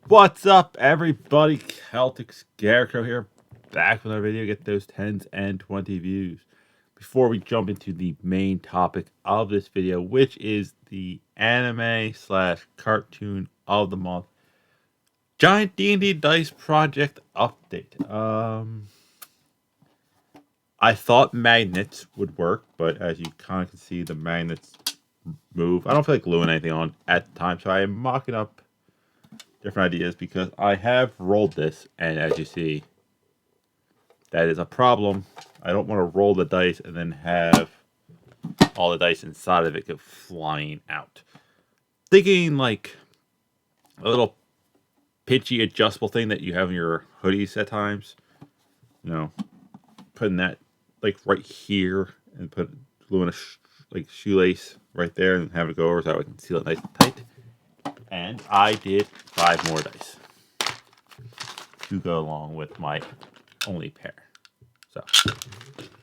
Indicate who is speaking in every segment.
Speaker 1: What's up, everybody? Celtic Scarecrow here, back with our video. Get those 10s and 20 views. Before we jump into the main topic of this video, which is the anime slash cartoon of the month, Giant D&D Dice Project update. I thought magnets would work, but as you kind of can see, the magnets move. I don't feel like gluing anything on at the time, so I am mocking up different ideas because I have rolled this, and as you see, that is a problem. I don't want to roll the dice and then have all the dice inside of it go flying out. Thinking like a little pitchy adjustable thing that you have in your hoodies at times. You know, putting that like right here and gluing a shoelace right there and have it go over so I can seal it nice and tight. And I did 5 more dice to go along with my only pair. So,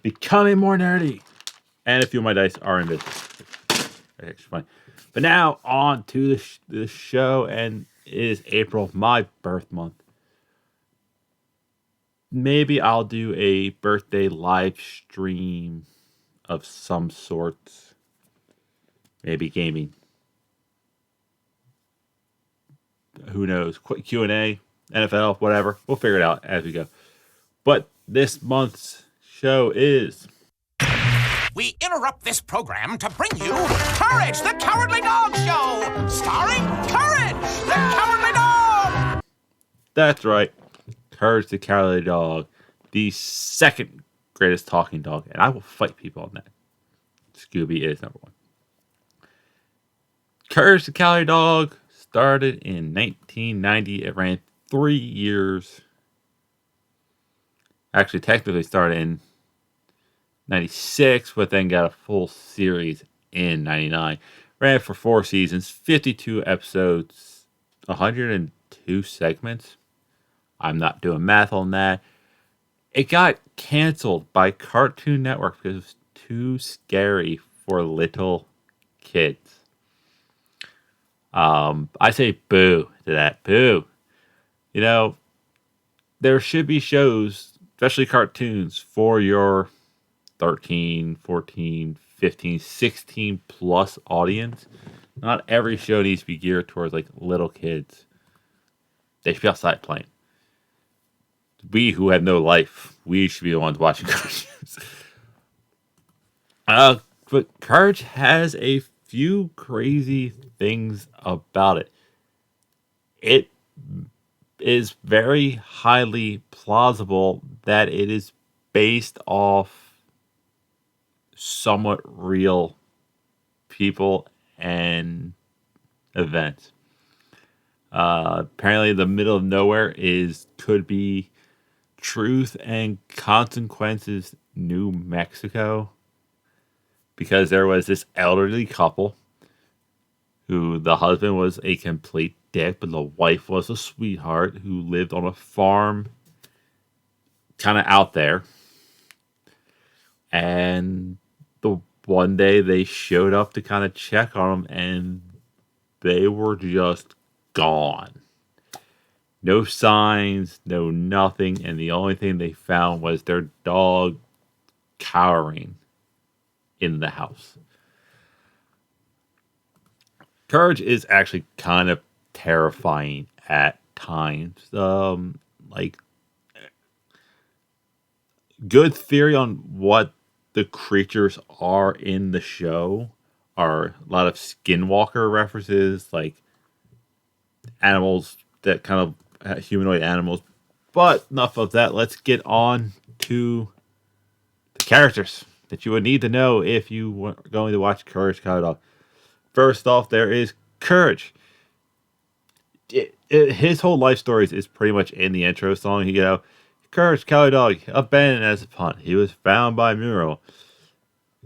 Speaker 1: becoming more nerdy. And a few of my dice are invisible. It's fun. But now, on to the show, and it is April, my birth month. Maybe I'll do a birthday live stream of some sort. Maybe gaming. Who knows? Quick Q&A, NFL, whatever. We'll figure it out as we go. But this month's show is...
Speaker 2: We interrupt this program to bring you Courage, the Cowardly Dog Show, starring Courage, the Cowardly Dog!
Speaker 1: That's right. Courage the Cowardly Dog, the second greatest talking dog, and I will fight people on that. Scooby is number 1. Courage the Cowardly Dog started in 1990. It ran 3 years. Actually, technically started in 96, but then got a full series in 99. Ran for 4 seasons, 52 episodes, 102 segments. I'm not doing math on that. It got canceled by Cartoon Network because it was too scary for little kids. I say boo to that. Boo. You know, there should be shows, especially cartoons, for your 13, 14, 15, 16 plus audience. Not every show needs to be geared towards like little kids. They should be outside playing. We who have no life, we should be the ones watching cartoons. But Courage has a few crazy things about it. It is very highly plausible that it is based off somewhat real people and events. Apparently, the middle of nowhere could be Truth and Consequences, New Mexico, because there was this elderly couple who the husband was a complete dick, but the wife was a sweetheart who lived on a farm kind of out there. And the one day they showed up to kind of check on them, and they were just gone. No signs, no nothing, and the only thing they found was their dog cowering in the house. Courage is actually kind of terrifying at times. Like, good theory on what the creatures are in the show are a lot of Skinwalker references, like animals that kind of humanoid animals. But enough of that. Let's get on to the characters that you would need to know if you were going to watch Courage Cowardly Dog. First off, there is Courage. His whole life story is pretty much in the intro song. Courage Cowardly Dog, abandoned as a punt. He was found by Muro.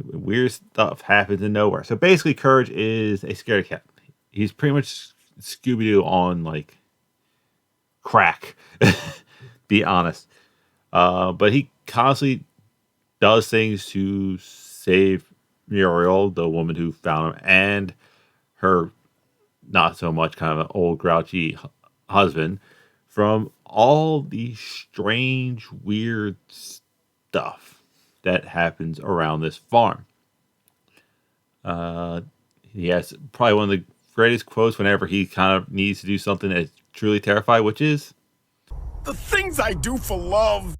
Speaker 1: Weird stuff happens in nowhere. So basically, Courage is a scaredy cat. He's pretty much Scooby-Doo on like crack. Be honest. But he constantly does things to save Muriel, the woman who found him, and her not so much kind of an old grouchy husband from all the strange, weird stuff that happens around this farm. He has probably one of the greatest quotes whenever he kind of needs to do something that's truly terrifying, which is,
Speaker 3: "The things I do for love.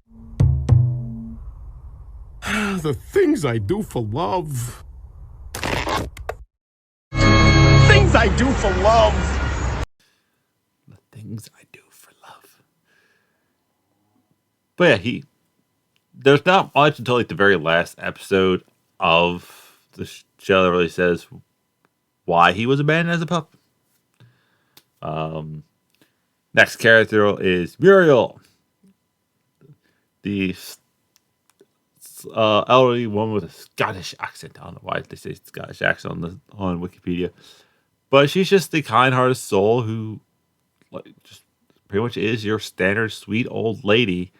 Speaker 3: The things I do for love. Things I do for love.
Speaker 1: the things I do for love. But yeah, there's not much until like the very last episode of the show that really says why he was abandoned as a pup. Next character is Muriel, the elderly woman with a Scottish accent. I don't know why they say Scottish accent on Wikipedia, but she's just the kind-hearted soul who, like, just pretty much is your standard sweet old lady.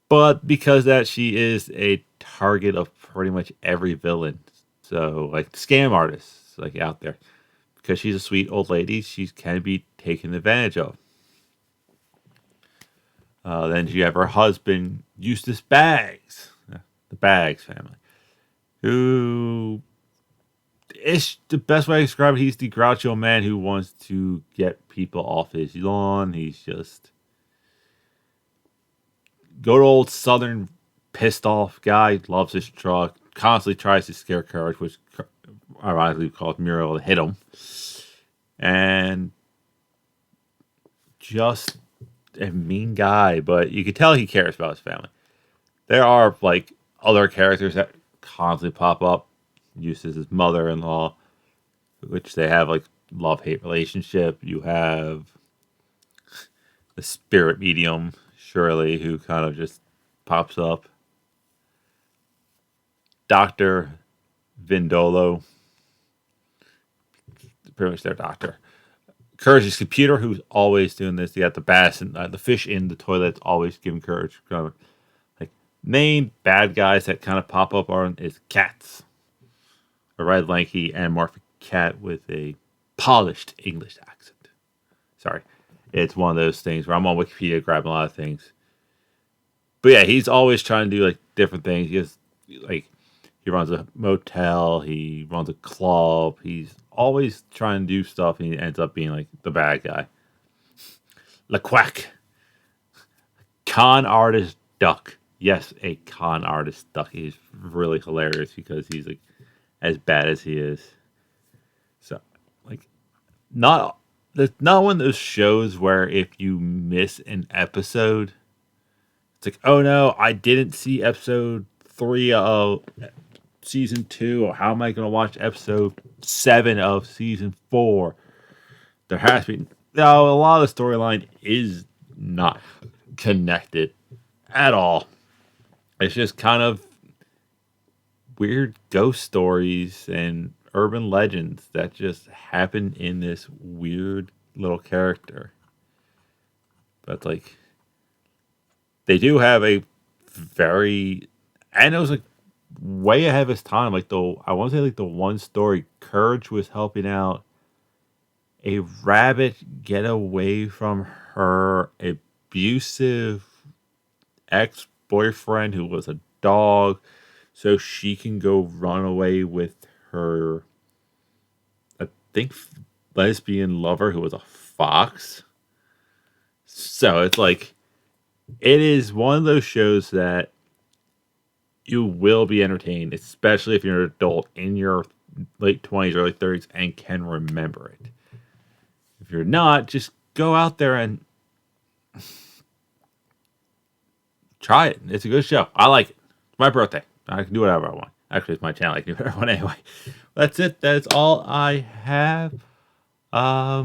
Speaker 1: But because that she is a target of pretty much every villain, so like scam artists like out there, because she's a sweet old lady, she can be taken advantage of. Then you have her husband, Eustace Baggs, the Baggs family, who is the best way to describe it. He's the groucho man who wants to get people off his lawn. He's just good old Southern pissed off guy, loves his truck, constantly tries to scare Courage, which ironically calls Muriel to hit him. And just a mean guy, but you can tell he cares about his family. There are like other characters that constantly pop up. Eustace's mother-in-law, which they have like love-hate relationship. You have the spirit medium, Shirley, who kind of just pops up. Dr. Vindolo, pretty much their doctor. Courage's computer, who's always doing this. You got the bass and the fish in the toilet, always giving Courage. Like main bad guys that kind of pop up is cats. A red, lanky, anamorphic cat with a polished English accent. Sorry, it's one of those things where I'm on Wikipedia grabbing a lot of things. But yeah, he's always trying to do like different things. He runs a motel, he runs a club. He's always trying to do stuff, and he ends up being like the bad guy. La Quack, con artist duck. Yes, a con artist duck. He's really hilarious because he's like as bad as he is. So, like, there's not one of those shows where if you miss an episode, it's like, oh no, I didn't see episode 3 of season 2, or how am I going to watch episode 7 of season 4? There has to be. No, a lot of the storyline is not connected at all. It's just kind of weird ghost stories and urban legends that just happen in this weird little character. But like, they do have a very, and it was like way ahead of his time. Like I want to say like the one story, Courage was helping out a rabbit get away from her abusive ex-boyfriend who was a dog, so she can go run away with her, I think, lesbian lover who was a fox. So it's like, it is one of those shows that you will be entertained, especially if you're an adult in your late 20s, early 30s, and can remember it. If you're not, just go out there and try it. It's a good show. I like it. It's my birthday. I can do whatever I want. Actually, it's my channel. I can do whatever I want anyway. That's it. That's all I have. I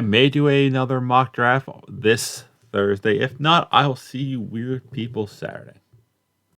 Speaker 1: may do another mock draft this Thursday. If not, I will see you weird people Saturday.